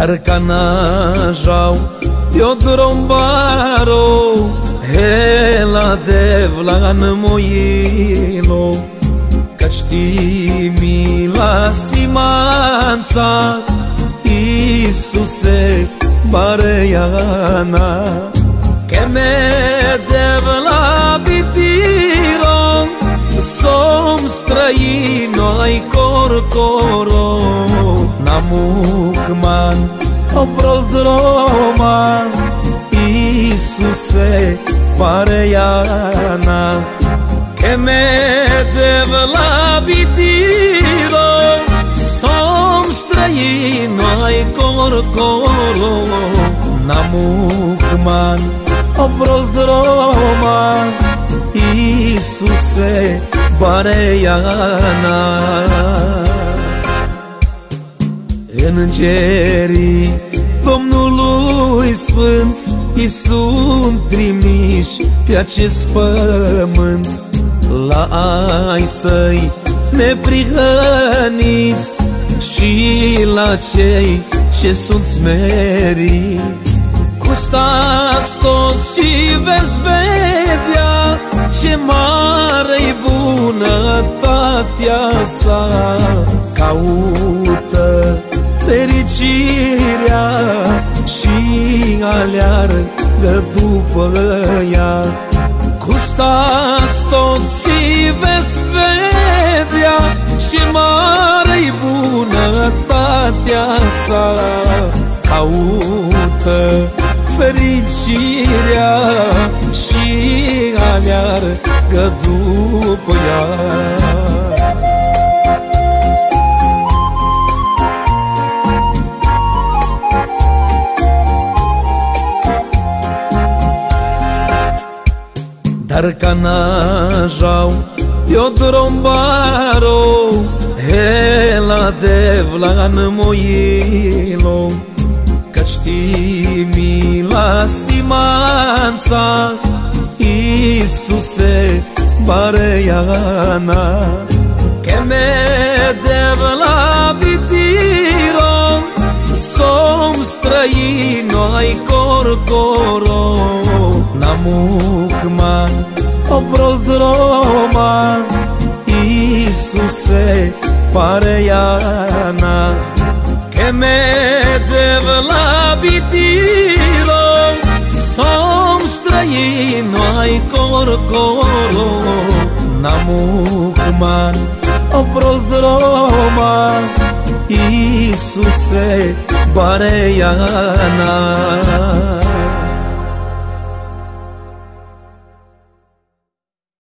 Dar canajau eu drombaro hela devlan moilo căci mi la simanța Iisuse Bareiana que me devla bitiro som străino ai corcoro namukman oprol droma Iisuse Bareiana que me devla bitiro som străino ai corcoro namukman oprol droma Iisuse Bareiana. Îngerii Domnului Sfânt I sunt trimiși pe acest pământ la ai săi neprihăniți și la cei ce sunt smeriți. Gustați toți și veți vedea ce mare-i bunătatea sa. Caută fericirea și aleargă după ea. Gustați toți și veți vedea ce mare-i bunătatea sa. Caută fericirea și aleargă după ea. Dar canajau eu drombaro hela devlan moilo căci mi la simanța Iisuse Bareiana que me devla bitiro som străino ai corcoro namukman oprol droma Iisuse Bareiana que me devla bitiro som străino ai corcoro namukman oprol droma Iisuse Bareiana.